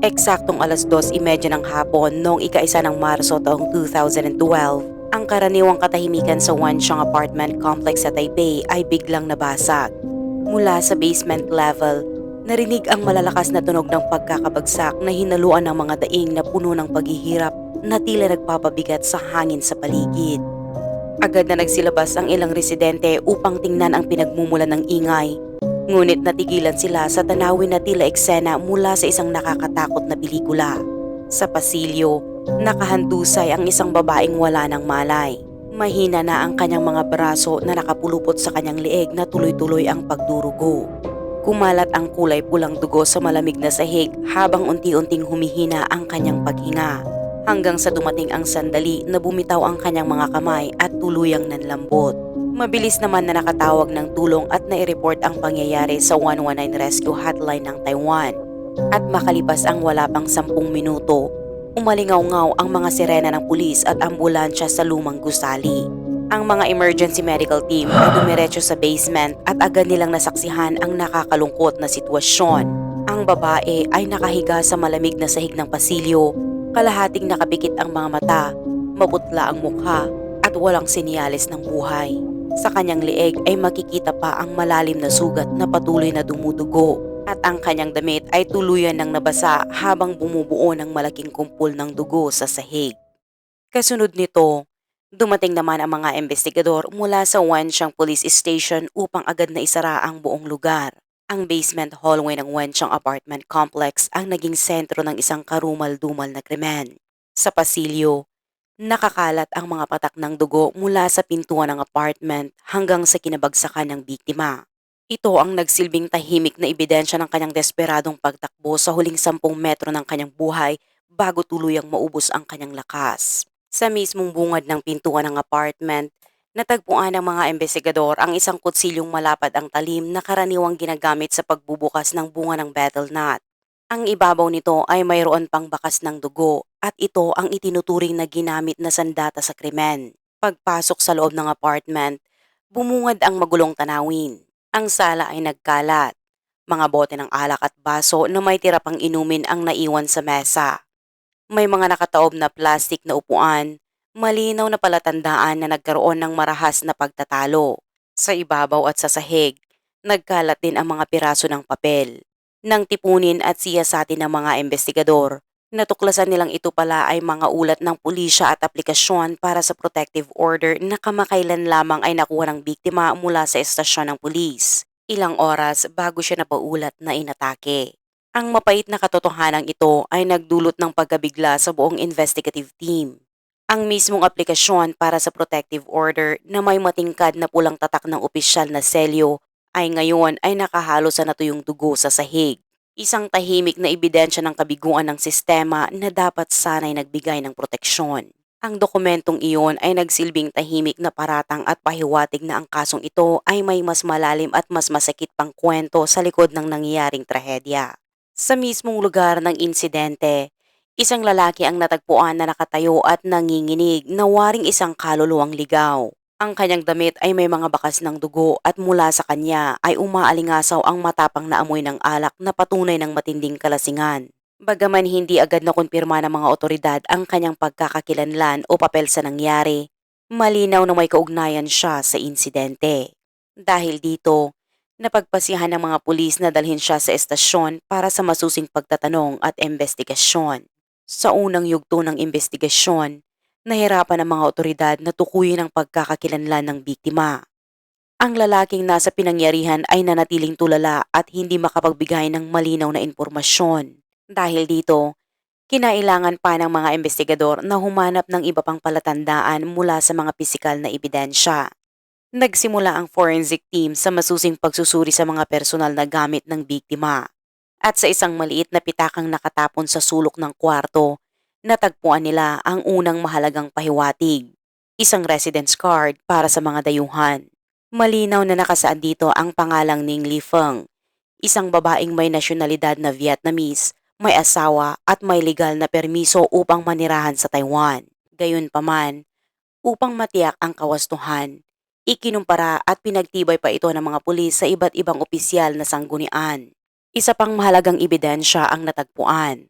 Eksaktong alas 2:30 ng hapon noong ika-1 ng Marso taong 2012, ang karaniwang katahimikan sa Wanxiang apartment complex sa Taipei ay biglang nabasag. Mula sa basement level, narinig ang malalakas na tunog ng pagkakabagsak na hinaluan ng mga daing na puno ng paghihirap na tila nagpapabigat sa hangin sa paligid. Agad na nagsilabas ang ilang residente upang tingnan ang pinagmumulan ng ingay. Ngunit natigilan sila sa tanawin na tila eksena mula sa isang nakakatakot na pelikula. Sa pasilyo, nakahandusay ang isang babaeng wala ng malay. Mahina na ang kanyang mga braso na nakapulupot sa kanyang leeg na tuloy-tuloy ang pagdurugo. Kumalat ang kulay pulang dugo sa malamig na sahig habang unti-unting humihina ang kanyang paghinga. Hanggang sa dumating ang sandali na bumitaw ang kanyang mga kamay at tuluyang nanlambot. Mabilis naman na nakatawag ng tulong at nai-report ang pangyayari sa 119 Rescue Hotline ng Taiwan. At makalipas ang wala pang 10 minuto, umalingaw-ngaw ang mga sirena ng pulis at ambulansya sa lumang gusali. Ang mga emergency medical team ay dumiretso sa basement at agad nilang nasaksihan ang nakakalungkot na sitwasyon. Ang babae ay nakahiga sa malamig na sahig ng pasilyo, kalahating nakapikit ang mga mata, maputla ang mukha at walang senyales ng buhay. Sa kanyang leeg ay makikita pa ang malalim na sugat na patuloy na dumudugo at ang kanyang damit ay tuluyan ng nabasa habang bumubuo ng malaking kumpol ng dugo sa sahig. Kasunod nito, dumating naman ang mga investigador mula sa Wanxiang Police Station upang agad na isara ang buong lugar. Ang basement hallway ng Wanxiang apartment complex ang naging sentro ng isang karumal-dumal na krimen. Sa pasilyo, nakakalat ang mga patak ng dugo mula sa pintuan ng apartment hanggang sa kinabagsakan ng biktima. Ito ang nagsilbing tahimik na ebidensya ng kanyang desperadong pagtakbo sa huling 10 metro ng kanyang buhay bago tuluyang maubos ang kanyang lakas. Sa mismong bungad ng pintuan ng apartment, natagpuan ng mga investigador ang isang kutsilyong malapad ang talim na karaniwang ginagamit sa pagbubukas ng bunga ng betel nut. Ang ibabaw nito ay mayroon pang bakas ng dugo at ito ang itinuturing na ginamit na sandata sa krimen. Pagpasok sa loob ng apartment, bumungad ang magulong tanawin. Ang sala ay nagkalat. Mga bote ng alak at baso na may tira pang inumin ang naiwan sa mesa. May mga nakataob na plastik na upuan, malinaw na palatandaan na nagkaroon ng marahas na pagtatalo. Sa ibabaw at sa sahig, nagkalat din ang mga piraso ng papel. Nang tipunin at siyasatin ng mga investigador, natuklasan nilang ito pala ay mga ulat ng pulisya at aplikasyon para sa protective order na kamakailan lamang ay nakuha ng biktima mula sa estasyon ng pulis. Ilang oras bago siya napaulat na inatake. Ang mapait na katotohanan ito ay nagdulot ng pagkabigla sa buong investigative team. Ang mismong aplikasyon para sa protective order na may matingkad na pulang tatak ng opisyal na selyo ay ngayon ay nakahalo sa natuyong dugo sa sahig. Isang tahimik na ebidensya ng kabiguan ng sistema na dapat sanay nagbigay ng proteksyon. Ang dokumentong iyon ay nagsilbing tahimik na paratang at pahiwatig na ang kasong ito ay may mas malalim at mas masakit pang kwento sa likod ng nangyayaring trahedya. Sa mismong lugar ng insidente, isang lalaki ang natagpuan na nakatayo at nanginginig na waring isang kaluluwang ligaw. Ang kanyang damit ay may mga bakas ng dugo at mula sa kanya ay umaalingasaw ang matapang na amoy ng alak na patunay ng matinding kalasingan. Bagaman hindi agad na kumpirma ng mga otoridad ang kanyang pagkakakilanlan o papel sa nangyari, malinaw na may kaugnayan siya sa insidente. Dahil dito, napagpasihan ng mga pulis na dalhin siya sa estasyon para sa masusing pagtatanong at investigasyon. Sa unang yugto ng investigasyon, nahirapan ang mga otoridad na tukuyin ang pagkakakilanlan ng biktima. Ang lalaking nasa pinangyarihan ay nanatiling tulala at hindi makapagbigay ng malinaw na impormasyon. Dahil dito, kinailangan pa ng mga investigador na humanap ng iba pang palatandaan mula sa mga pisikal na ebidensya. Nagsimula ang forensic team sa masusing pagsusuri sa mga personal na gamit ng biktima. At sa isang maliit na pitakang nakatapon sa sulok ng kwarto, natagpuan nila ang unang mahalagang pahiwatig. Isang residence card para sa mga dayuhan. Malinaw na nakasaad dito ang pangalang Ning Li Feng, isang babaeng may nasyonalidad na Vietnamese, may asawa at may legal na permiso upang manirahan sa Taiwan. Gayunpaman, upang matiyak ang kawastuhan, ikinumpara at pinagtibay pa ito ng mga pulis sa iba't ibang opisyal na sanggunian. Isa pang mahalagang ebidensya ang natagpuan.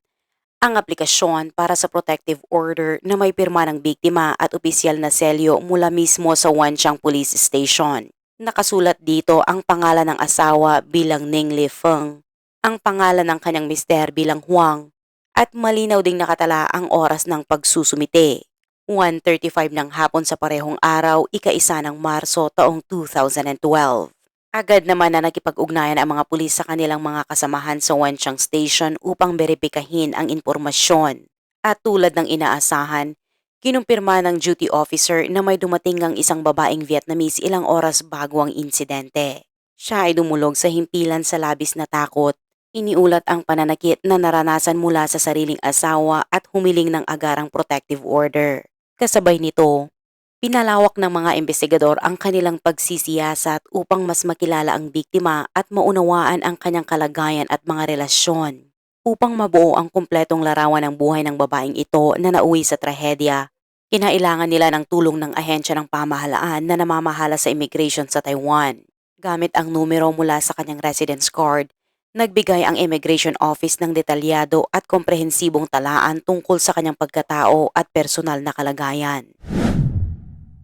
Ang aplikasyon para sa protective order na may pirma ng biktima at opisyal na selyo mula mismo sa Wancheng Police Station. Nakasulat dito ang pangalan ng asawa bilang Ning Li Feng, ang pangalan ng kanyang mister bilang Huang, at malinaw ding nakatala ang oras ng pagsusumite. 1:35 ng hapon sa parehong araw, ika-1 ng Marso taong 2012. Agad naman na nakipag-ugnayan ang mga pulis sa kanilang mga kasamahan sa Wancheng Station upang beripikahin ang impormasyon. At tulad ng inaasahan, kinumpirma ng duty officer na may dumating ang isang babaeng Vietnamese ilang oras bago ang insidente. Siya ay dumulog sa himpilan sa labis na takot. Iniulat ang pananakit na naranasan mula sa sariling asawa at humiling ng agarang protective order. Kasabay nito, pinalawak ng mga investigador ang kanilang pagsisiyasat upang mas makilala ang biktima at maunawaan ang kanyang kalagayan at mga relasyon. Upang mabuo ang kumpletong larawan ng buhay ng babaeng ito na nauwi sa trahedya, kinailangan nila ng tulong ng ahensya ng pamahalaan na namamahala sa immigration sa Taiwan. Gamit ang numero mula sa kanyang residence card, nagbigay ang immigration office ng detalyado at komprehensibong talaan tungkol sa kanyang pagkatao at personal na kalagayan.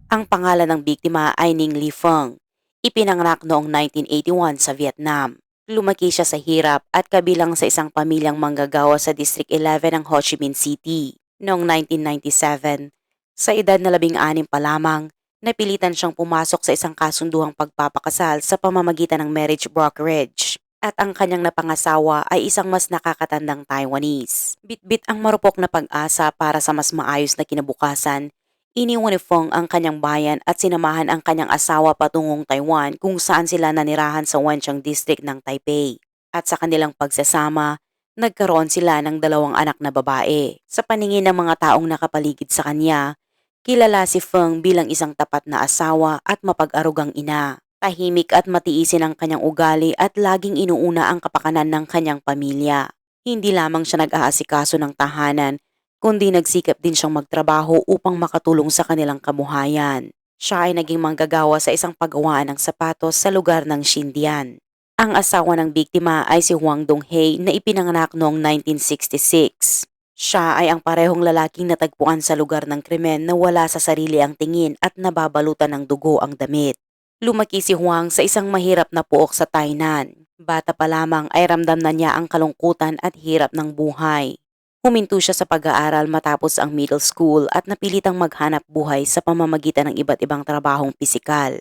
Ang pangalan ng biktima ay Ning Li Feng. Ipinanganak noong 1981 sa Vietnam. Lumaki siya sa hirap at kabilang sa isang pamilyang manggagawa sa District 11 ng Ho Chi Minh City. Noong 1997, sa edad na 16 pa lamang, napilitan siyang pumasok sa isang kasunduhang pagpapakasal sa pamamagitan ng marriage brokerage. At ang kanyang napangasawa ay isang mas nakakatandang Taiwanese. Bitbit ang marupok na pag-asa para sa mas maayos na kinabukasan. Iniwan ni Feng ang kanyang bayan at sinamahan ang kanyang asawa patungong Taiwan kung saan sila nanirahan sa Wancheng District ng Taipei. At sa kanilang pagsasama, nagkaroon sila ng 2 anak na babae. Sa paningin ng mga taong nakapaligid sa kanya, kilala si Feng bilang isang tapat na asawa at mapag-arugang ina. Tahimik at matiisin ang kanyang ugali at laging inuuna ang kapakanan ng kanyang pamilya. Hindi lamang siya nag-aasikaso ng tahanan, kundi nagsikap din siyang magtrabaho upang makatulong sa kanilang kabuhayan. Siya ay naging manggagawa sa isang paggawaan ng sapatos sa lugar ng Xindian. Ang asawa ng biktima ay si Huang Donghae na ipinanganak noong 1966. Siya ay ang parehong lalaking natagpuan sa lugar ng krimen na wala sa sarili ang tingin at nababalutan ng dugo ang damit. Lumaki si Huang sa isang mahirap na puok sa Tainan. Bata pa lamang ay ramdam na niya ang kalungkutan at hirap ng buhay. Huminto siya sa pag-aaral matapos ang middle school at napilitang maghanap buhay sa pamamagitan ng iba't ibang trabahong pisikal.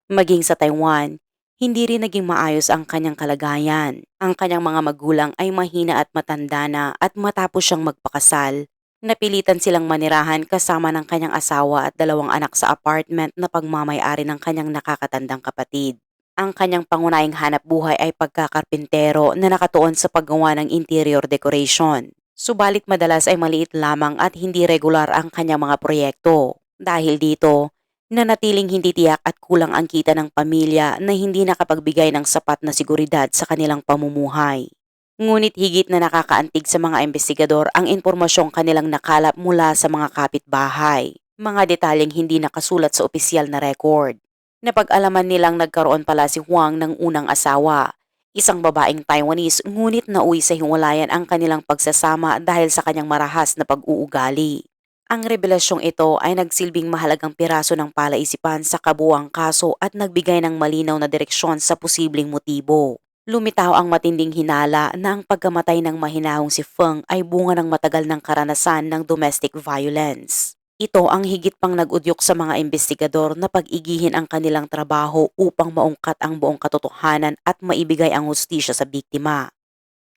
Maging sa Taiwan, hindi rin naging maayos ang kanyang kalagayan. Ang kanyang mga magulang ay mahina at matanda na at matapos siyang magpakasal, napilitan silang manirahan kasama ng kanyang asawa at 2 anak sa apartment na pagmamay-ari ng kanyang nakakatandang kapatid. Ang kanyang pangunahing hanap buhay ay pagkakarpintero na nakatuon sa paggawa ng interior decoration. Subalit madalas ay maliit lamang at hindi regular ang kanyang mga proyekto. Dahil dito, nanatiling hindi tiyak at kulang ang kita ng pamilya na hindi nakapagbigay ng sapat na seguridad sa kanilang pamumuhay. Ngunit higit na nakakaantig sa mga investigador ang impormasyong kanilang nakalap mula sa mga kapitbahay, mga detalyeng hindi nakasulat sa opisyal na record. Napag-alaman nilang nagkaroon pala si Huang ng unang asawa, isang babaeng Taiwanese, ngunit nauwi sa hiwalayan ang kanilang pagsasama dahil sa kanyang marahas na pag-uugali. Ang revelasyong ito ay nagsilbing mahalagang piraso ng palaisipan sa kabuuang kaso at nagbigay ng malinaw na direksyon sa posibleng motibo. Lumitaw ang matinding hinala na ang pagkamatay ng mahinahong si Feng ay bunga ng matagal ng karanasan ng domestic violence. Ito ang higit pang nag-udyok sa mga investigador na pag-igihin ang kanilang trabaho upang maungkat ang buong katotohanan at maibigay ang hustisya sa biktima.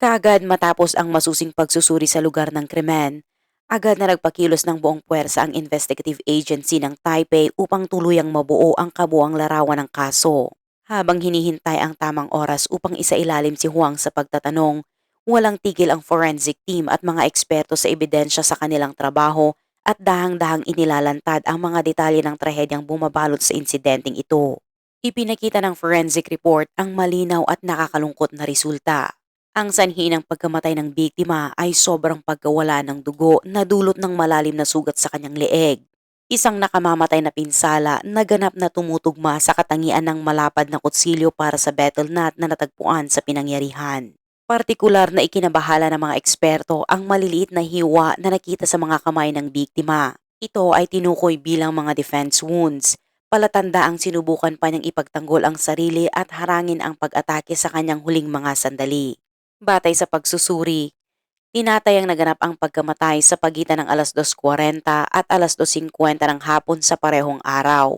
Kaagad matapos ang masusing pagsusuri sa lugar ng krimen, agad na nagpakilos ng buong puwersa ang investigative agency ng Taipei upang tuluyang mabuo ang kabuuang larawan ng kaso. Habang hinihintay ang tamang oras upang isailalim si Huang sa pagtatanong, walang tigil ang forensic team at mga eksperto sa ebidensya sa kanilang trabaho at dahang-dahang inilalantad ang mga detalye ng trahedyang bumabalot sa insidenteng ito. Ipinakita ng forensic report ang malinaw at nakakalungkot na resulta. Ang sanhi ng pagkamatay ng biktima ay sobrang pagkawala ng dugo na dulot ng malalim na sugat sa kanyang leeg. Isang nakamamatay na pinsala na ganap na tumutugma sa katangian ng malapad na kutsilyo para sa betel nut na natagpuan sa pinangyarihan. Partikular na ikinabahala ng mga eksperto ang maliliit na hiwa na nakita sa mga kamay ng biktima. Ito ay tinukoy bilang mga defense wounds, palatanda ang sinubukan pa niyang ipagtanggol ang sarili at harangin ang pag-atake sa kanyang huling mga sandali. Batay sa pagsusuri, tinatayang naganap ang pagkamatay sa pagitan ng alas 2:40 at alas 2:50 ng hapon sa parehong araw.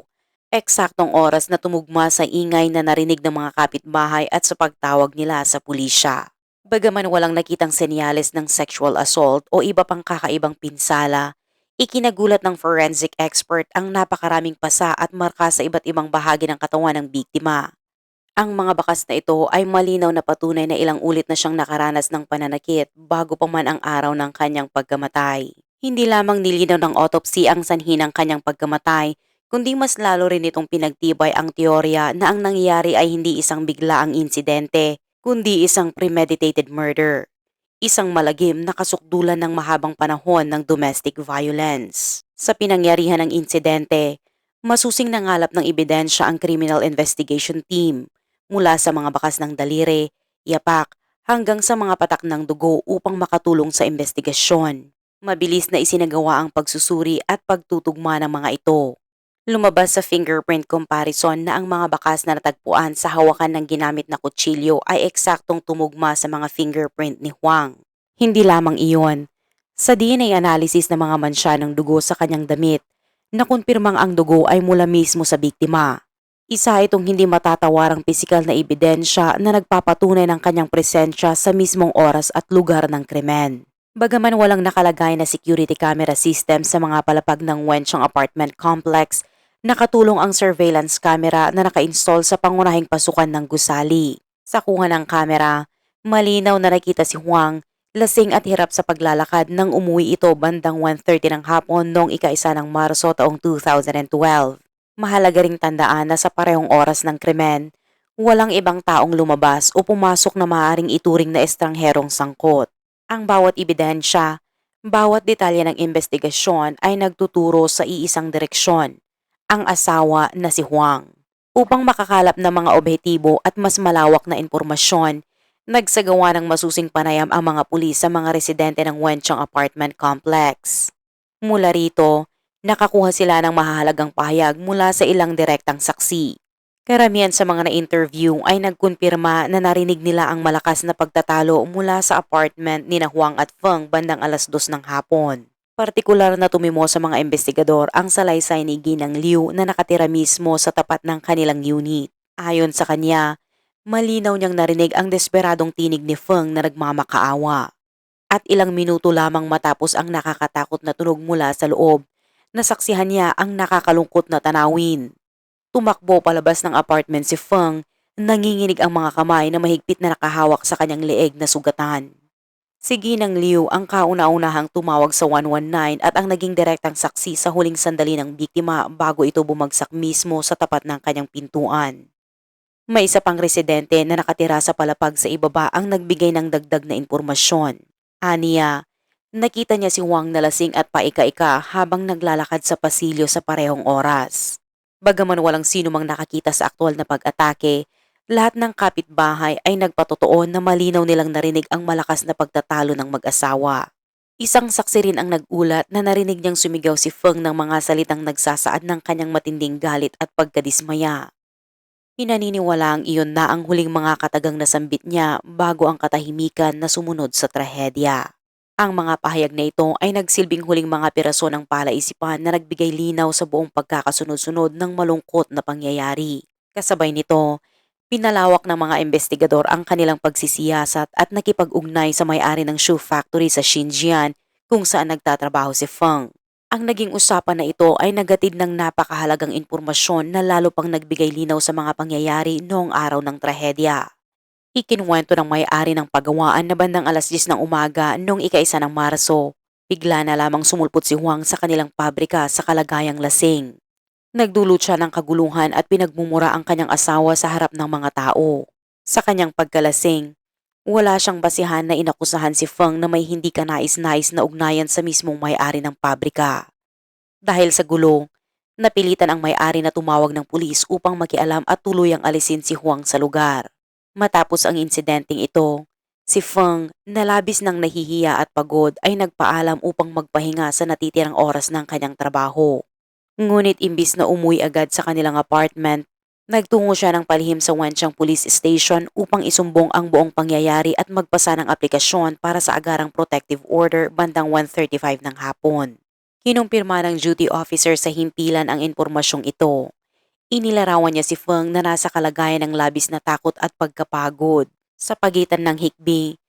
Eksaktong oras na tumugma sa ingay na narinig ng mga kapitbahay at sa pagtawag nila sa pulisya. Bagaman walang nakitang senyales ng sexual assault o iba pang kakaibang pinsala, ikinagulat ng forensic expert ang napakaraming pasa at marka sa iba't ibang bahagi ng katawan ng biktima. Ang mga bakas na ito ay malinaw na patunay na ilang ulit na siyang nakaranas ng pananakit bago pa man ang araw ng kanyang pagkamatay. Hindi lamang nilinaw ng autopsy ang sanhi ng kanyang pagkamatay, kundi mas lalo rin itong pinagtibay ang teorya na ang nangyayari ay hindi isang biglaang insidente, kundi isang premeditated murder. Isang malagim na kasukdulan ng mahabang panahon ng domestic violence. Sa pinangyarihan ng insidente, masusing nangalap ng ebidensya ang Criminal Investigation Team mula sa mga bakas ng daliri, yapak, hanggang sa mga patak ng dugo upang makatulong sa investigasyon. Mabilis na isinagawa ang pagsusuri at pagtutugma ng mga ito. Lumabas sa fingerprint comparison na ang mga bakas na natagpuan sa hawakan ng ginamit na kutsilyo ay eksaktong tumugma sa mga fingerprint ni Huang. Hindi lamang iyon. Sa DNA analysis ng mga mansya ng dugo sa kanyang damit, nakumpirmang ang dugo ay mula mismo sa biktima. Isa itong hindi matatawarang pisikal na ebidensya na nagpapatunay ng kanyang presensya sa mismong oras at lugar ng krimen. Bagaman walang nakalagay na security camera system sa mga palapag ng Wenchong apartment complex, nakatulong ang surveillance camera na naka-install sa pangunahing pasukan ng gusali. Sa kuha ng camera, malinaw na nakita si Huang, lasing at hirap sa paglalakad nang umuwi ito bandang 1:30 ng hapon noong ika-1 ng Marso taong 2012. Mahalaga ring tandaan na sa parehong oras ng krimen, walang ibang taong lumabas o pumasok na maaaring ituring na estrangherong sangkot. Ang bawat ebidensya, bawat detalye ng investigasyon ay nagtuturo sa iisang direksyon, ang asawa na si Huang. Upang makakalap ng mga objektibo at mas malawak na impormasyon, nagsagawa ng masusing panayam ang mga pulis sa mga residente ng Wenchong apartment complex. Mula rito, nakakuha sila ng mahahalagang pahayag mula sa ilang direktang saksi. Karamihan sa mga na-interview ay nagkumpirma na narinig nila ang malakas na pagtatalo mula sa apartment ni na Huang at Feng bandang alas 2 ng hapon. Partikular na tumimo sa mga investigador ang salaysay ni Ginang Liu na nakatira mismo sa tapat ng kanilang unit. Ayon sa kanya, malinaw niyang narinig ang desperadong tinig ni Feng na nagmamakaawa. At ilang minuto lamang matapos ang nakakatakot na tunog mula sa loob, nasaksihan niya ang nakakalungkot na tanawin. Tumakbo palabas ng apartment si Feng, nanginginig ang mga kamay na mahigpit na nakahawak sa kanyang leeg na sugatan. Si Ginang Liu ang kauna-unahang tumawag sa 119 at ang naging direktang saksi sa huling sandali ng biktima bago ito bumagsak mismo sa tapat ng kanyang pintuan. May isa pang residente na nakatira sa palapag sa ibaba ang nagbigay ng dagdag na impormasyon. Aniya, nakita niya si Huang na lasing at paika-ika habang naglalakad sa pasilyo sa parehong oras. Bagaman walang sino mang nakakita sa aktwal na pag-atake, lahat ng kapitbahay ay nagpatotoo na malinaw nilang narinig ang malakas na pagtatalo ng mag-asawa. Isang saksi rin ang nag-ulat na narinig niyang sumigaw si Feng ng mga salitang nagsasaad ng kanyang matinding galit at pagkadismaya. Pinaniniwalaang iyon na ang huling mga katagang nasambit niya bago ang katahimikan na sumunod sa trahedya. Ang mga pahayag na ito ay nagsilbing huling mga piraso ng palaisipan na nagbigay linaw sa buong pagkakasunod-sunod ng malungkot na pangyayari. Kasabay nito, pinalawak ng mga investigador ang kanilang pagsisiyasat at nakipag-ugnay sa may-ari ng shoe factory sa Xinjiang kung saan nagtatrabaho si Feng. Ang naging usapan na ito ay nagatid ng napakahalagang impormasyon na lalo pang nagbigay linaw sa mga pangyayari noong araw ng trahedya. Ikinwento ng may-ari ng pagawaan na bandang alas 10 ng umaga noong ika-1 ng Marso. Bigla na lamang sumulpot si Huang sa kanilang pabrika sa kalagayang lasing. Nagdulot siya ng kaguluhan at pinagmumura ang kanyang asawa sa harap ng mga tao. Sa kanyang pagkalasing, wala siyang basihan na inakusahan si Feng na may hindi kanais-nais na ugnayan sa mismong may-ari ng pabrika. Dahil sa gulo, napilitan ang may-ari na tumawag ng pulis upang makialam at tuluyang alisin si Huang sa lugar. Matapos ang insidenteng ito, Si Feng, na labis ng nahihiya at pagod, ay nagpaalam upang magpahinga sa natitirang oras ng kanyang trabaho. Ngunit imbis na umuwi agad sa kanilang apartment, nagtungo siya ng palihim sa Wenchang Police Station upang isumbong ang buong pangyayari at magpasa ng aplikasyon para sa agarang protective order bandang 1:35 ng hapon. Kinumpirma ng duty officer sa himpilan ang impormasyong ito. Inilarawan niya si Feng na nasa kalagayan ng labis na takot at pagkapagod. Sa pagitan ng hikbi,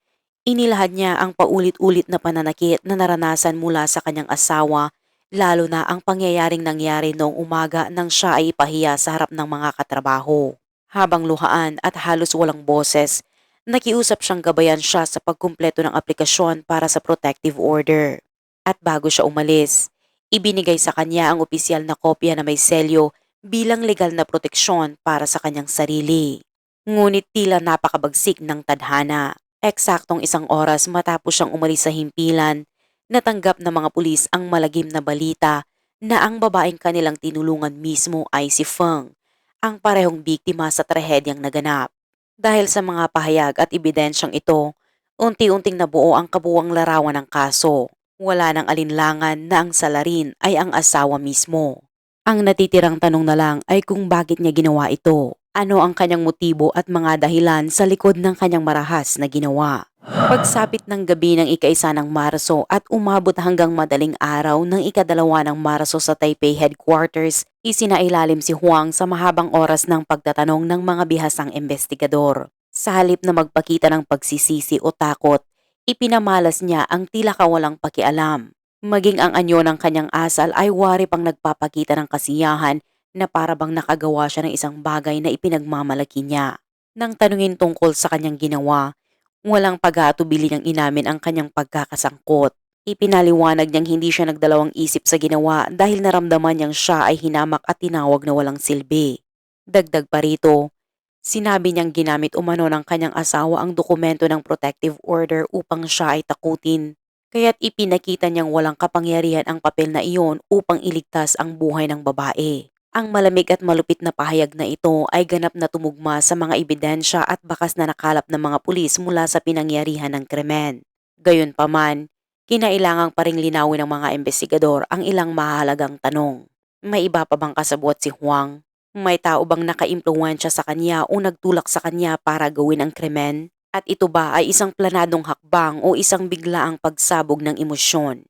inilahad niya ang paulit-ulit na pananakit na naranasan mula sa kanyang asawa, lalo na ang pangyayaring nangyari noong umaga nang siya ay ipahiya sa harap ng mga katrabaho. Habang luhaan at halos walang boses, nakiusap siyang gabayan siya sa pagkumpleto ng aplikasyon para sa protective order. At bago siya umalis, ibinigay sa kanya ang opisyal na kopya na may selyo bilang legal na proteksyon para sa kanyang sarili. Ngunit tila napakabagsik ng tadhana. Eksaktong 1 oras matapos siyang umalis sa himpilan, natanggap ng mga pulis ang malagim na balita na ang babaeng kanilang tinulungan mismo ay si Feng, ang parehong biktima sa trahedyang naganap. Dahil sa mga pahayag at ebidensyang ito, unti-unting nabuo ang kabuuang larawan ng kaso. Wala nang alinlangan na ang salarin ay ang asawa mismo. Ang natitirang tanong na lang ay kung bakit niya ginawa ito. Ano ang kanyang motibo at mga dahilan sa likod ng kanyang marahas na ginawa. Pagsapit ng gabi ng ika-1 ng Marso at umabot hanggang madaling araw ng ika-2 ng Marso sa Taipei headquarters, isinailalim si Huang sa mahabang oras ng pagtatanong ng mga bihasang investigador. Sa halip na magpakita ng pagsisisi o takot, ipinamalas niya ang tila kawalang pakialam. Maging ang anyo ng kanyang asal ay wari pang nagpapakita ng kasiyahan na para bang nakagawa siya ng isang bagay na ipinagmamalaki niya. Nang tanungin tungkol sa kanyang ginawa, walang pag-aatubili niyang inamin ang kanyang pagkakasangkot. Ipinaliwanag niyang hindi siya nagdalawang isip sa ginawa dahil naramdaman niyang siya ay hinamak at tinawag na walang silbi. Dagdag pa rito, sinabi niyang ginamit umano ng kanyang asawa ang dokumento ng protective order upang siya ay takutin. Kaya't ipinakita niyang walang kapangyarihan ang papel na iyon upang iligtas ang buhay ng babae. Ang malamig at malupit na pahayag na ito ay ganap na tumugma sa mga ebidensya at bakas na nakalap ng mga pulis mula sa pinangyarihan ng krimen. Gayunpaman, kinailangang pa ring linawin ng mga investigador ang ilang mahalagang tanong. May iba pa bang kasabwat si Huang? May tao bang nakaimpluwensya sa kanya o nagtulak sa kanya para gawin ang krimen? At ito ba ay isang planadong hakbang o isang biglaang pagsabog ng emosyon?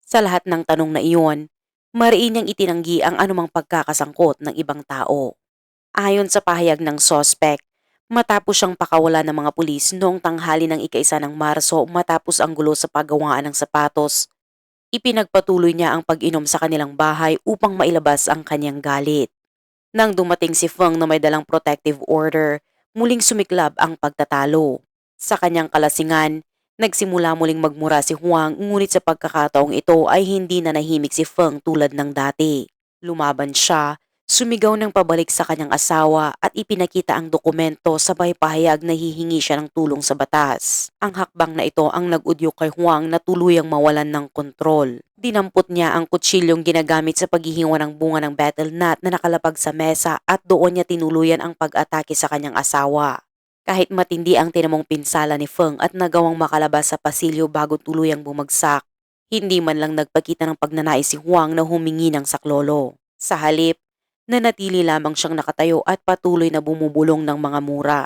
Sa lahat ng tanong na iyon, mariin niyang itinanggi ang anumang pagkakasangkot ng ibang tao. Ayon sa pahayag ng sospek, matapos siyang pakawala ng mga pulis noong tanghali ng ika-1 ng Marso matapos ang gulo sa paggawaan ng sapatos, ipinagpatuloy niya ang pag-inom sa kanilang bahay upang mailabas ang kanyang galit. Nang dumating si Feng na may dalang protective order, muling sumiklab ang pagtatalo. Sa kanyang kalasingan, nagsimula muling magmura si Huang ngunit sa pagkakataong ito ay hindi na nahimik si Feng tulad ng dati. Lumaban siya, sumigaw ng pabalik sa kanyang asawa at ipinakita ang dokumento sabay pahayag na hihingi siya ng tulong sa batas. Ang hakbang na ito ang nag-udyok kay Huang na tuluyang mawalan ng kontrol. Dinampot niya ang kutsilyong ginagamit sa paghihiwa ng bunga ng betel nut na nakalapag sa mesa at doon niya tinuluyan ang pag-atake sa kanyang asawa. Kahit matindi ang tinamong pinsala ni Feng at nagawang makalabas sa pasilyo bago tuluyang bumagsak, hindi man lang nagpakita ng pagnanais si Huang na humingi ng saklolo. Sa halip, nanatili lamang siyang nakatayo at patuloy na bumubulong ng mga mura.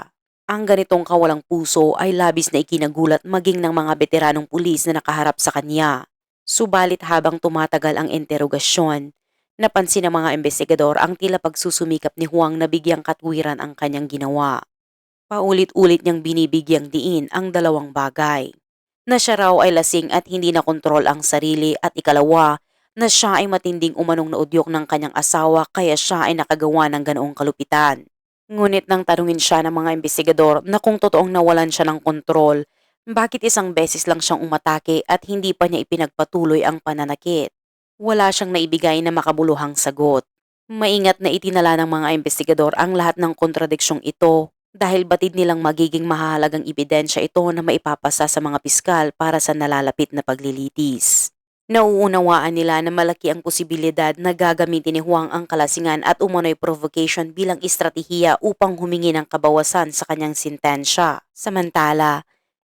Ang ganitong kawalang puso ay labis na ikinagulat maging ng mga veteranong pulis na nakaharap sa kanya. Subalit habang tumatagal ang interogasyon, napansin ng mga investigador ang tila pagsusumikap ni Huang na bigyang katwiran ang kanyang ginawa. Paulit-ulit niyang binibigyang diin ang dalawang bagay. Na siya raw ay lasing at hindi na kontrol ang sarili at ikalawa, na siya ay matinding umanong naudyok ng kanyang asawa kaya siya ay nakagawa ng ganoong kalupitan. Ngunit nang tanungin siya ng mga investigador na kung totoong nawalan siya ng kontrol, bakit isang beses lang siyang umatake at hindi pa niya ipinagpatuloy ang pananakit? Wala siyang naibigay na makabuluhang sagot. Maingat na itinala ng mga investigador ang lahat ng kontradiksyong ito dahil batid nilang magiging mahalagang ebidensya ito na maipapasa sa mga piskal para sa nalalapit na paglilitis. Nauunawaan nila na malaki ang posibilidad na gagamitin ni Huang ang kalasingan at umano'y provocation bilang estratehiya upang humingi ng kabawasan sa kanyang sintensya. Samantala,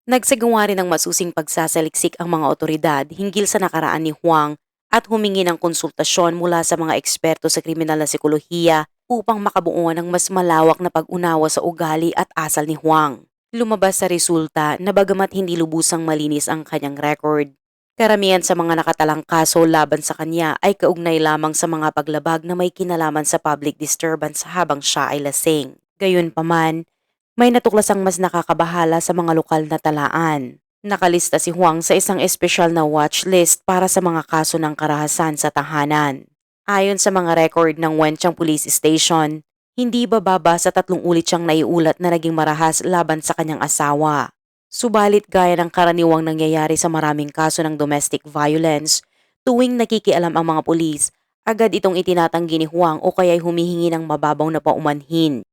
Nagsagawa rin ng masusing pagsasaliksik ang mga otoridad hinggil sa nakaraan ni Huang at humingi ng konsultasyon mula sa mga eksperto sa kriminal na sikolohiya upang makabuo ng mas malawak na pag-unawa sa ugali at asal ni Huang. Lumabas sa resulta na bagamat hindi lubusang malinis ang kanyang record, karamihan sa mga nakatalang kaso laban sa kanya ay kaugnay lamang sa mga paglabag na may kinalaman sa public disturbance habang siya ay lasing. Gayunpaman, may natuklasang mas nakakabahala sa mga lokal na talaan. Nakalista si Huang sa isang espesyal na watch list para sa mga kaso ng karahasan sa tahanan. Ayon sa mga record ng Wenchang Police Station, hindi bababa sa 3 ulit siyang naiulat na naging marahas laban sa kanyang asawa. Subalit gaya ng karaniwang nangyayari sa maraming kaso ng domestic violence, tuwing nakikialam ang mga pulis, agad itong itinatanggi ni Huang o kaya'y humihingi ng mababaw na paumanhin.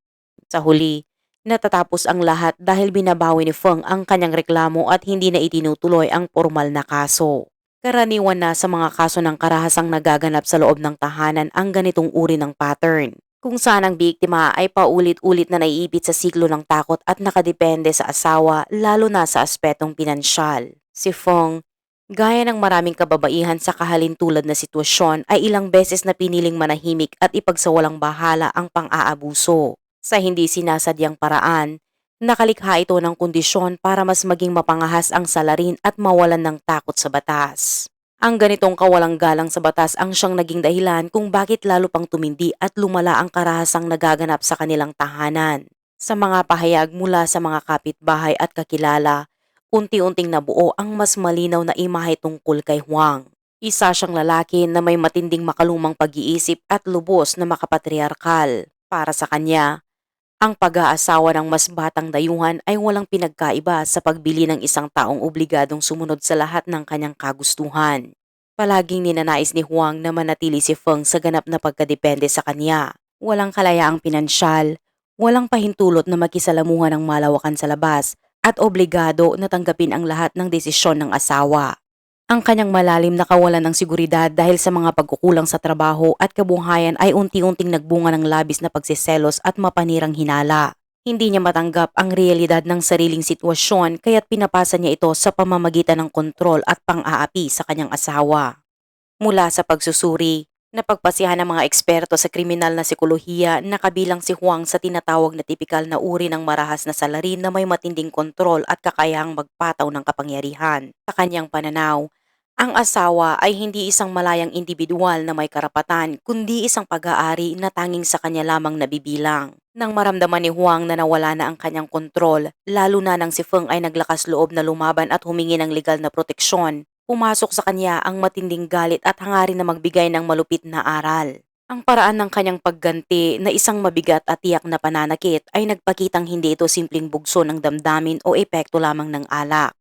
Sa huli, natatapos ang lahat dahil binabawi ni Feng ang kanyang reklamo at hindi na itinutuloy ang formal na kaso. Karaniwan na sa mga kaso ng karahasang nagaganap sa loob ng tahanan ang ganitong uri ng pattern, kung saan ang biktima ay paulit-ulit na naiipit sa siklo ng takot at nakadepende sa asawa lalo na sa aspetong pinansyal. Si Feng, gaya ng maraming kababaihan sa kahalintulad na sitwasyon, ay ilang beses na piniling manahimik at ipagsawalang bahala ang pang-aabuso. Sa hindi sinasadyang paraan, nakalikha ito ng kondisyon para mas maging mapangahas ang salarin at mawalan ng takot sa batas. Ang ganitong kawalang galang sa batas ang siyang naging dahilan kung bakit lalo pang tumindi at lumala ang karahasang nagaganap sa kanilang tahanan. Sa mga pahayag mula sa mga kapitbahay at kakilala, unti-unting nabuo ang mas malinaw na imahe tungkol kay Huang. Isa siyang lalaki na may matinding makalumang pag-iisip at lubos na makapatriarkal. Para sa kanya, ang pag-aasawa ng mas batang dayuhan ay walang pinagkaiba sa pagbili ng isang taong obligadong sumunod sa lahat ng kanyang kagustuhan. Palaging ninanais ni Huang na manatili si Feng sa ganap na pagkadepende sa kanya. Walang kalayaang pinansyal, walang pahintulot na makisalamuhan ng malawakan sa labas, at obligado na tanggapin ang lahat ng desisyon ng asawa. Ang kanyang malalim na kawalan ng seguridad dahil sa mga pagkukulang sa trabaho at kabuhayan ay unti-unting nagbunga ng labis na pagsiselos at mapanirang hinala. Hindi niya matanggap ang realidad ng sariling sitwasyon kaya't pinapasa niya ito sa pamamagitan ng kontrol at pang-aapi sa kanyang asawa. Mula sa pagsusuri, napagpasihan ng mga eksperto sa kriminal na sikolohiya na kabilang si Huang sa tinatawag na tipikal na uri ng marahas na salarin na may matinding kontrol at kakayahang magpataw ng kapangyarihan. Sa kanyang pananaw, ang asawa ay hindi isang malayang individual na may karapatan, kundi isang pag-aari na tanging sa kanya lamang nabibilang. Nang maramdaman ni Huang na nawala na ang kanyang kontrol, lalo na nang si Feng ay naglakas loob na lumaban at humingi ng legal na proteksyon, pumasok sa kanya ang matinding galit at hangarin na magbigay ng malupit na aral. Ang paraan ng kanyang pagganti na isang mabigat at tiyak na pananakit ay nagpakitang hindi ito simpleng bugso ng damdamin o epekto lamang ng alak.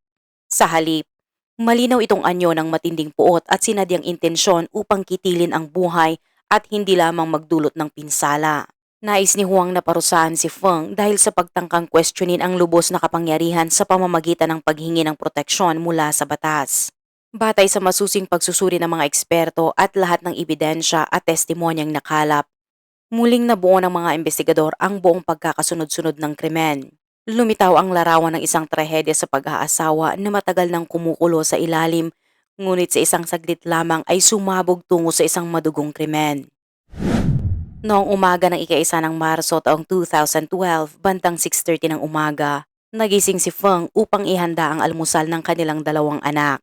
Sa halip, malinaw itong anyo ng matinding puot at sinadyang intensyon upang kitilin ang buhay at hindi lamang magdulot ng pinsala. Nais ni Huang na parusahan si Feng dahil sa pagtangkang questionin ang lubos na kapangyarihan sa pamamagitan ng paghingi ng proteksyon mula sa batas. Batay sa masusing pagsusuri ng mga eksperto at lahat ng ebidensya at testimonyang nakalap, muling nabuo ng mga investigador ang buong pagkakasunod-sunod ng krimen. Lumitaw ang larawan ng isang trahedya sa pag-aasawa na matagal nang kumukulo sa ilalim, ngunit sa isang saglit lamang ay sumabog tungo sa isang madugong krimen. Noong umaga ng ika-1 ng Marso taong 2012, bandang 6:30 ng umaga, nagising si Feng upang ihanda ang almusal ng kanilang 2 anak.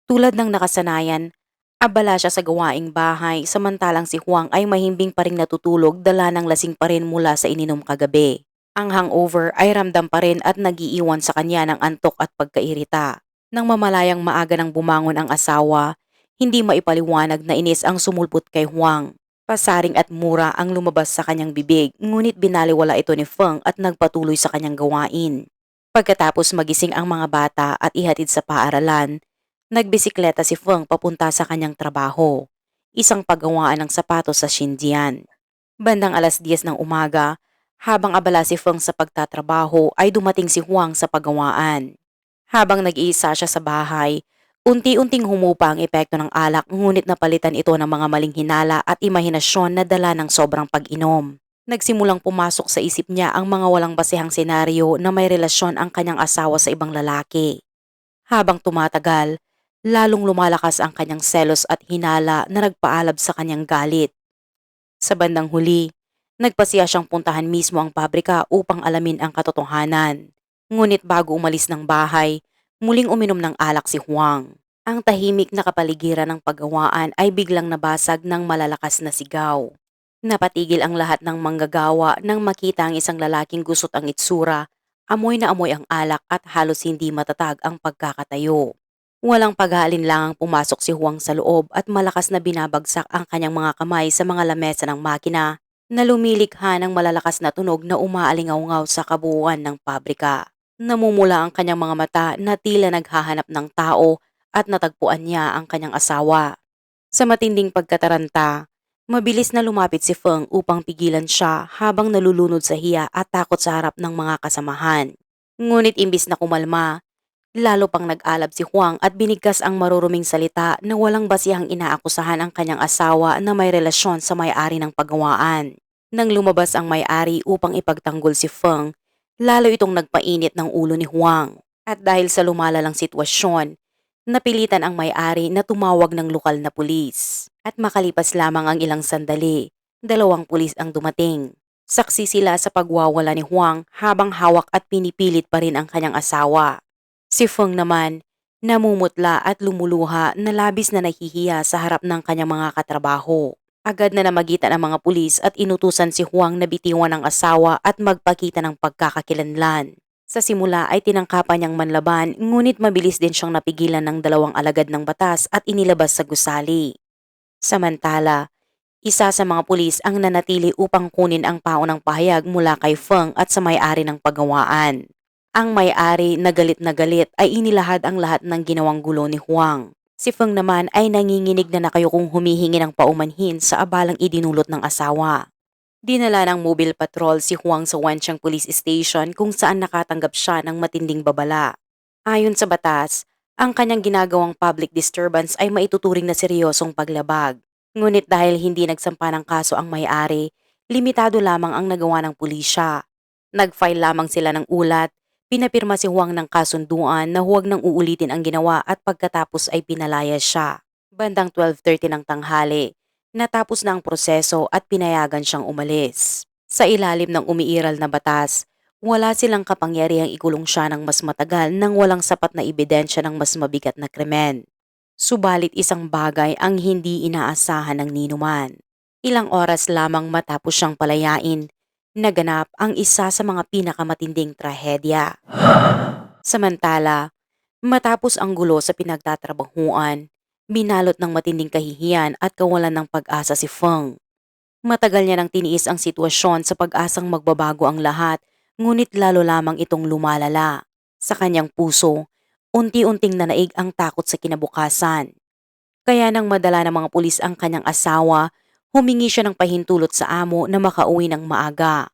Tulad ng nakasanayan, abala siya sa gawaing bahay samantalang si Huang ay mahimbing pa ring natutulog dala ng lasing pa rin mula sa ininom kagabi. Ang hangover ay ramdam pa rin at nagiiwan sa kanya ng antok at pagkairita. Nang mamalayang maaga nang bumangon ang asawa, hindi maipaliwanag na inis ang sumulpot kay Huang. Pasaring at mura ang lumabas sa kanyang bibig, ngunit binaliwala ito ni Feng at nagpatuloy sa kanyang gawain. Pagkatapos magising ang mga bata at ihatid sa paaralan, nagbisikleta si Feng papunta sa kanyang trabaho, isang paggawaan ng sapatos sa Xinjiang. Bandang 10:00 ng umaga, habang abala si Feng sa pagtatrabaho ay dumating si Huang sa paggawaan. Habang nag-iisa siya sa bahay, unti-unting humupa ang epekto ng alak ngunit napalitan ito ng mga maling hinala at imahinasyon na dala ng sobrang pag-inom. Nagsimulang pumasok sa isip niya ang mga walang basehang senaryo na may relasyon ang kanyang asawa sa ibang lalaki. Habang tumatagal, lalong lumalakas ang kanyang selos at hinala na nagpaalab sa kanyang galit. Sa bandang huli, nagpasiya siyang puntahan mismo ang pabrika upang alamin ang katotohanan. Ngunit bago umalis ng bahay, muling uminom ng alak si Huang. Ang tahimik na kapaligiran ng paggawaan ay biglang nabasag ng malalakas na sigaw. Napatigil ang lahat ng manggagawa nang makita ang isang lalaking gusot ang itsura, amoy na amoy ang alak at halos hindi matatag ang pagkakatayo. Walang pag-aalinlangang pumasok si Huang sa loob at malakas na binabagsak ang kanyang mga kamay sa mga lamesa ng makina na lumilikha ng malalakas na tunog na umaalingaw-ngaw sa kabuuan ng pabrika. Namumula ang kanyang mga mata na tila naghahanap ng tao at natagpuan niya ang kanyang asawa. Sa matinding pagkataranta, mabilis na lumapit si Feng upang pigilan siya habang nalulunod sa hiya at takot sa harap ng mga kasamahan. Ngunit imbis na kumalma, lalo pang nag-alab si Huang at binigkas ang maruruming salita na walang basihang inaakusahan ang kanyang asawa na may relasyon sa may-ari ng pagawaan. Nang lumabas ang may-ari upang ipagtanggol si Feng, lalo itong nagpainit ng ulo ni Huang. At dahil sa lumalalang sitwasyon, napilitan ang may-ari na tumawag ng lokal na pulis. At makalipas lamang ang ilang sandali, 2 pulis ang dumating. Saksi sila sa pagwawala ni Huang habang hawak at pinipilit pa rin ang kanyang asawa. Si Feng naman, namumutla at lumuluha na labis na nahihiya sa harap ng kanyang mga katrabaho. Agad na namagitan ang mga pulis at inutusan si Huang na bitiwan ang asawa at magpakita ng pagkakakilanlan. Sa simula ay tinangkapan niyang manlaban ngunit mabilis din siyang napigilan ng 2 alagad ng batas at inilabas sa gusali. Samantala, isa sa mga pulis ang nanatili upang kunin ang paunang pahayag mula kay Feng at sa may-ari ng pagawaan. Ang may-ari na galit ay inilahad ang lahat ng ginawang gulo ni Huang. Si Feng naman ay nanginginig na nakayukong humihingi ng paumanhin sa abalang idinulot ng asawa. Dinala ng mobile patrol si Huang sa Wenchang Police Station kung saan nakatanggap siya ng matinding babala. Ayon sa batas, ang kanyang ginagawang public disturbance ay maituturing na seryosong paglabag. Ngunit dahil hindi nagsampa ng kaso ang may-ari, limitado lamang ang nagawa ng pulisya. Nag-file lamang sila ng ulat. Pinapirma si Huang ng kasunduan na huwag nang uulitin ang ginawa at pagkatapos ay pinalayas siya. Bandang 12:30 ng tanghali, natapos na ang proseso at pinayagan siyang umalis. Sa ilalim ng umiiral na batas, wala silang kapangyarihang ikulong siya ng mas matagal nang walang sapat na ebidensya ng mas mabigat na krimen. Subalit isang bagay ang hindi inaasahan ng ninuman. Ilang oras lamang matapos siyang palayain, naganap ang isa sa mga pinakamatinding trahedya. Samantala, matapos ang gulo sa pinagtatrabahuan, binalot ng matinding kahihiyan at kawalan ng pag-asa si Feng. Matagal niya nang tiniis ang sitwasyon sa pag-asang magbabago ang lahat, ngunit lalo lamang itong lumalala. Sa kanyang puso, unti-unting nanaig ang takot sa kinabukasan. Kaya nang madala ng mga pulis ang kanyang asawa, humingi siya ng pahintulot sa amo na makauwi ng maaga.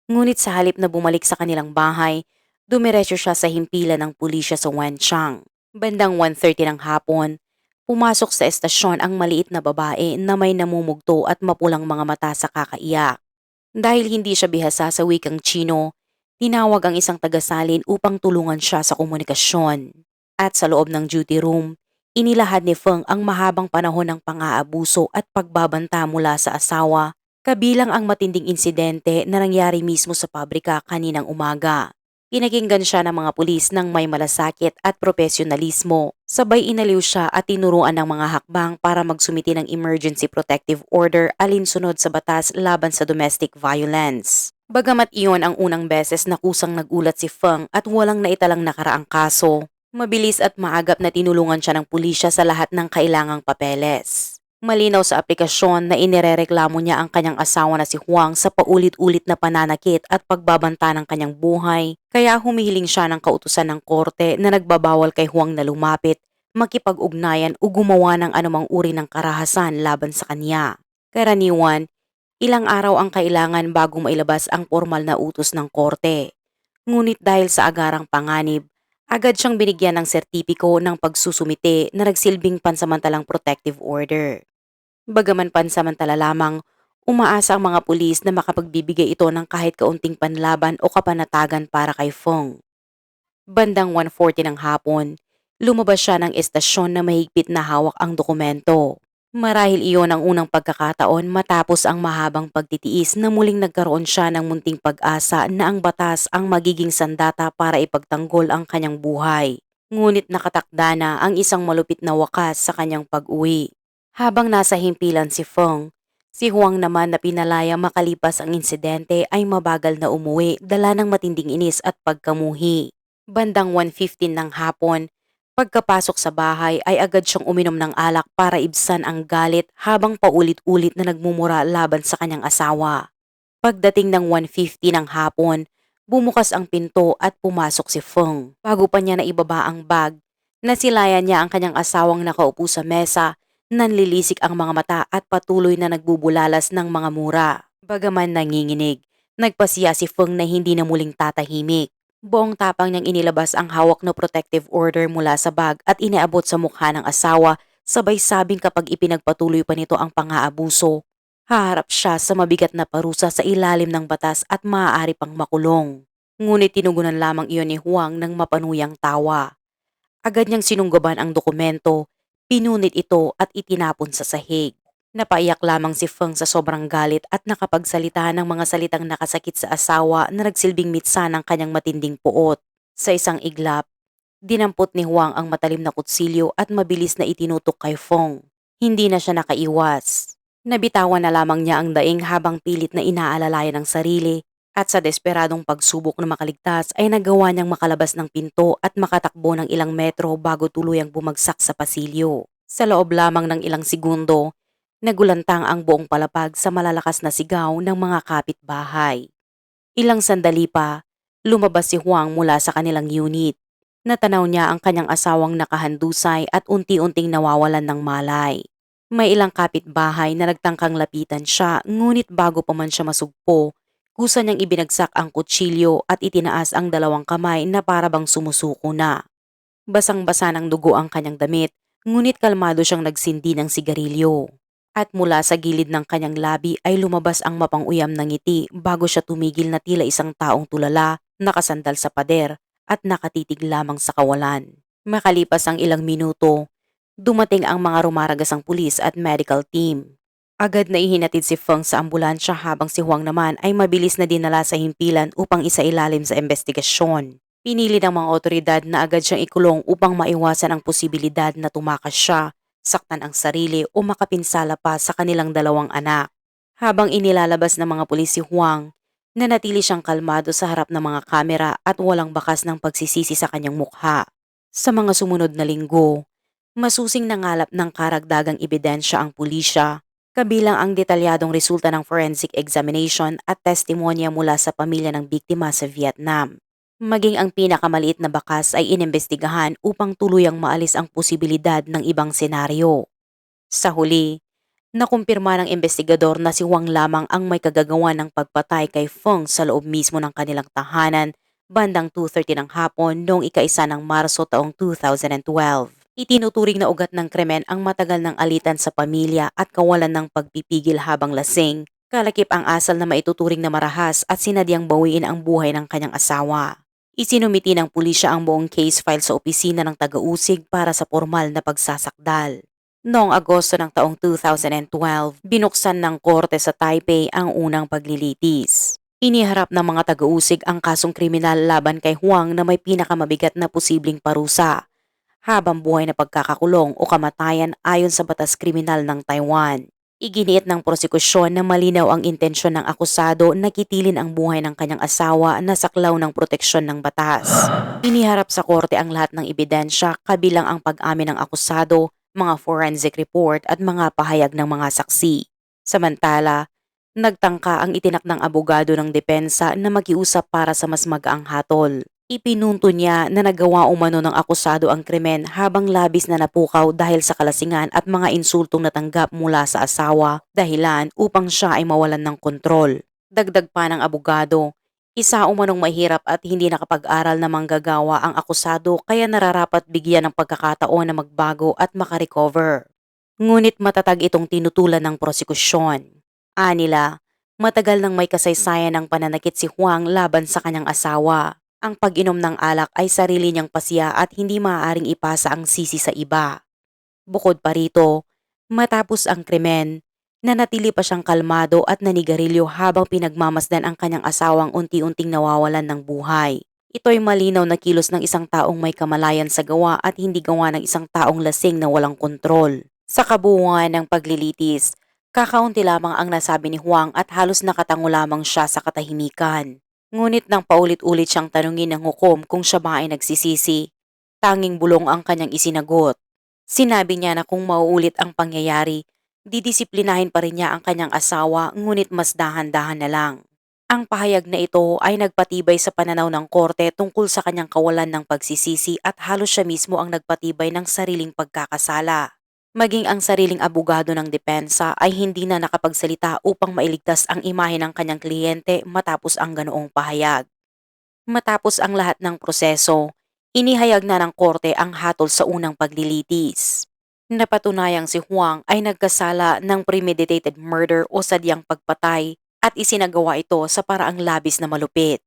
Ngunit sa halip na bumalik sa kanilang bahay, dumiretso siya sa himpilan ng pulisya sa Wenchang. Bandang 1:30 ng hapon, pumasok sa estasyon ang maliit na babae na may namumugto at mapulang mga mata sa kakaiyak. Dahil hindi siya bihasa sa wikang Chino, tinawag ang isang tagasalin upang tulungan siya sa komunikasyon. At sa loob ng duty room, inilahad ni Feng ang mahabang panahon ng pang-aabuso at pagbabanta mula sa asawa, kabilang ang matinding insidente na nangyari mismo sa pabrika kaninang umaga. Pinakinggan siya ng mga pulis ng may malasakit at profesionalismo. Sabay inaliw siya at tinuruan ng mga hakbang para magsumiti ng emergency protective order alinsunod sa batas laban sa domestic violence. Bagamat iyon ang unang beses na kusang nagulat si Feng at walang naitalang nakaraang kaso, mabilis at maagap na tinulungan siya ng pulisya sa lahat ng kailangang papeles. Malinaw sa aplikasyon na inirereklamo niya ang kanyang asawa na si Huang sa paulit-ulit na pananakit at pagbabanta ng kanyang buhay, kaya humihiling siya ng kautusan ng korte na nagbabawal kay Huang na lumapit, makipag-ugnayan o gumawa ng anumang uri ng karahasan laban sa kanya. Karaniwan, ilang araw ang kailangan bago mailabas ang formal na utos ng korte. Ngunit dahil sa agarang panganib, agad siyang binigyan ng sertipiko ng pagsusumite na nagsilbing pansamantalang protective order. Bagaman pansamantala lamang, Umaasa ang mga pulis na makapagbibigay ito ng kahit kaunting panlaban o kapanatagan para kay Feng. Bandang 1:40 ng hapon, lumabas siya ng estasyon na mahigpit na hawak ang dokumento. Marahil iyon ang unang pagkakataon matapos ang mahabang pagtitiis na muling nagkaroon siya ng munting pag-asa na ang batas ang magiging sandata para ipagtanggol ang kanyang buhay. Ngunit nakatakda na ang isang malupit na wakas sa kanyang pag-uwi. Habang nasa himpilan si Feng, si Huang naman na pinalaya makalipas ang insidente ay mabagal na umuwi dala ng matinding inis at pagkamuhi. Bandang 1:15 ng hapon, pagkapasok sa bahay ay agad siyang uminom ng alak para ibsan ang galit habang paulit-ulit na nagmumura laban sa kanyang asawa. Pagdating ng 1:50 ng hapon, bumukas ang pinto at pumasok si Feng. Bago pa niya naibaba ang bag, nasilayan niya ang kanyang asawang nakaupo sa mesa, nanlilisik ang mga mata at patuloy na nagbubulalas ng mga mura. Bagaman nanginginig, nagpasiya si Feng na hindi na muling tatahimik. Buong tapang niyang inilabas ang hawak na protective order mula sa bag at iniabot sa mukha ng asawa, sabay sabing kapag ipinagpatuloy pa nito ang pang-aabuso, haharap siya sa mabigat na parusa sa ilalim ng batas at maaari pang makulong. Ngunit tinugunan lamang iyon ni Huang ng mapanuyang tawa. Agad niyang sinunggaban ang dokumento, pinunit ito at itinapon sa sahig. Napaiyak lamang si Feng sa sobrang galit at nakapagsalita ng mga salitang nakasakit sa asawa na nagsilbing mitsa ng kanyang matinding puot. Sa isang iglap, dinampot ni Huang ang matalim na kutsilyo at mabilis na itinutok kay Feng. Hindi na siya nakaiwas. Nabitawan na lamang niya ang daing habang pilit na inaalalayan ang sarili at sa desperadong pagsubok na makaligtas ay nagawa niyang makalabas ng pinto at makatakbo ng ilang metro bago tuluyang bumagsak sa pasilyo. Sa loob lamang ng ilang segundo, nagulantang ang buong palapag sa malalakas na sigaw ng mga kapitbahay. Ilang sandali pa, lumabas si Huang mula sa kanilang unit. Natanaw niya ang kanyang asawang nakahandusay at unti-unting nawawalan ng malay. May ilang kapitbahay na nagtangkang lapitan siya, ngunit bago pa man siya masugpo, kusa niyang ibinagsak ang kutsilyo at itinaas ang dalawang kamay na parabang sumusuko na. Basang-basa ng dugo ang kanyang damit, ngunit kalmado siyang nagsindi ng sigarilyo. At mula sa gilid ng kanyang labi ay lumabas ang mapang-uyam na ngiti bago siya tumigil na tila isang taong tulala, nakasandal sa pader at nakatitig lamang sa kawalan. Makalipas ang ilang minuto, dumating ang mga rumaragasang pulis at medical team. Agad na ihinatid si Feng sa ambulansya habang si Huang naman ay mabilis na dinala sa himpilan upang isailalim sa investigasyon. Pinili ng mga otoridad na agad siyang ikulong upang maiwasan ang posibilidad na tumakas siya, saktan ang sarili o makapinsala pa sa kanilang dalawang anak. Habang inilalabas ng mga pulis si Huang, nanatili siyang kalmado sa harap ng mga kamera at walang bakas ng pagsisisi sa kanyang mukha. Sa mga sumunod na linggo, masusing nangalap ng karagdagang ebidensya ang pulisya, kabilang ang detalyadong resulta ng forensic examination at testimonya mula sa pamilya ng biktima sa Vietnam. Maging ang pinakamaliit na bakas ay inimbestigahan upang tuluyang maalis ang posibilidad ng ibang senaryo. Sa huli, nakumpirma ng investigador na si Wang lamang ang may kagagawa ng pagpatay kay Feng sa loob mismo ng kanilang tahanan bandang 2:30 ng hapon noong ika-1 ng Marso taong 2012. Itinuturing na ugat ng krimen ang matagal ng alitan sa pamilya at kawalan ng pagpipigil habang lasing, kalakip ang asal na maituturing na marahas at sinadyang bawiin ang buhay ng kanyang asawa. Isinumiti ng pulisya ang buong case file sa opisina ng taga-usig para sa formal na pagsasakdal. Noong Agosto ng taong 2012, binuksan ng korte sa Taipei ang unang paglilitis. Iniharap ng mga taga-usig ang kasong kriminal laban kay Huang na may pinakamabigat na posibleng parusa, habang buhay na pagkakakulong o kamatayan ayon sa batas kriminal ng Taiwan. Iginiit ng prosekusyon na malinaw ang intensyon ng akusado na kitilin ang buhay ng kanyang asawa na saklaw ng proteksyon ng batas. Iniharap sa korte ang lahat ng ebidensya kabilang ang pag-amin ng akusado, mga forensic report at mga pahayag ng mga saksi. Samantala, nagtangka ang itinak ng abogado ng depensa na makiusap para sa mas magaang hatol. Ipinunto niya na nagawa umano ng akusado ang krimen habang labis na napukaw dahil sa kalasingan at mga insultong natanggap mula sa asawa, dahilan upang siya ay mawalan ng kontrol. Dagdag pa ng abogado, isa umanong mahirap at hindi nakapag-aral na manggagawa ang akusado kaya nararapat bigyan ng pagkakataon na magbago at makarecover. Ngunit matatag itong tinutulan ng prosekusyon. Anila, matagal nang may kasaysayan ng pananakit si Huang laban sa kanyang asawa. Ang pag-inom ng alak ay sarili niyang pasiya at hindi maaaring ipasa ang sisi sa iba. Bukod pa rito, matapos ang krimen, nanatili pa siyang kalmado at nanigarilyo habang pinagmamasdan ang kanyang asawang unti-unting nawawalan ng buhay. Ito'y malinaw na kilos ng isang taong may kamalayan sa gawa at hindi gawa ng isang taong lasing na walang kontrol. Sa kabuuan ng paglilitis, kakaunti lamang ang nasabi ni Huang at halos nakatango lamang siya sa katahimikan. Ngunit nang paulit-ulit siyang tanungin ng hukom kung siya ba ay nagsisisi, tanging bulong ang kanyang isinagot. Sinabi niya na kung mauulit ang pangyayari, didisiplinahin pa rin niya ang kanyang asawa ngunit mas dahan-dahan na lang. Ang pahayag na ito ay nagpatibay sa pananaw ng korte tungkol sa kanyang kawalan ng pagsisisi at halos siya mismo ang nagpatibay ng sariling pagkakasala. Maging ang sariling abogado ng depensa ay hindi na nakapagsalita upang mailigtas ang imahe ng kanyang kliyente matapos ang ganoong pahayag. Matapos ang lahat ng proseso, inihayag na ng korte ang hatol sa unang paglilitis. Napatunayang si Huang ay nagkasala ng premeditated murder o sadyang pagpatay at isinagawa ito sa paraang labis na malupit.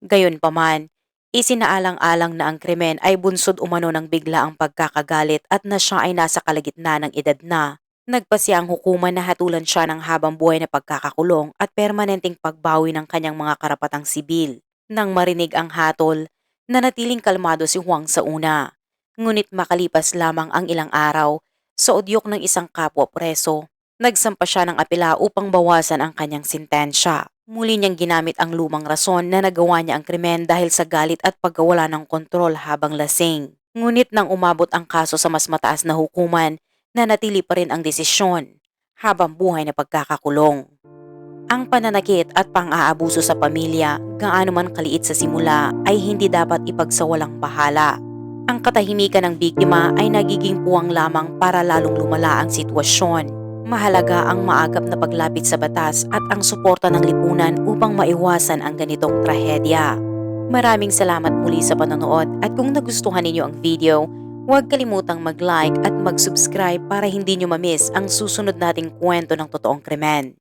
Gayunpaman, isinaalang-alang na ang krimen ay bunsod umano ng biglaang pagkakagalit at na siya ay nasa kalagitnaan ng edad na. Nagpasya ang hukuman na hatulan siya ng habang buhay na pagkakakulong at permanenteng pagbawi ng kanyang mga karapatang sibil. Nang marinig ang hatol, nanatiling kalmado si Huang sa una. Ngunit makalipas lamang ang ilang araw, sa udyok ng isang kapwa preso, nagsampa siya ng apela upang bawasan ang kanyang sintensya. Muli niyang ginamit ang lumang rason na nagawa niya ang krimen dahil sa galit at pagkawala ng kontrol habang lasing. Ngunit nang umabot ang kaso sa mas mataas na hukuman, nanatili pa rin ang desisyon, habang buhay na pagkakakulong. Ang pananakit at pang-aabuso sa pamilya, gaano man kaliit sa simula, ay hindi dapat ipagsawalang bahala. Ang katahimikan ng biktima ay nagiging puwang lamang para lalong lumala ang sitwasyon. Mahalaga ang maagap na paglapit sa batas at ang suporta ng lipunan upang maiwasan ang ganitong trahedya. Maraming salamat muli sa panonood at kung nagustuhan ninyo ang video, huwag kalimutang mag-like at mag-subscribe para hindi nyo ma-miss ang susunod nating kwento ng totoong krimen.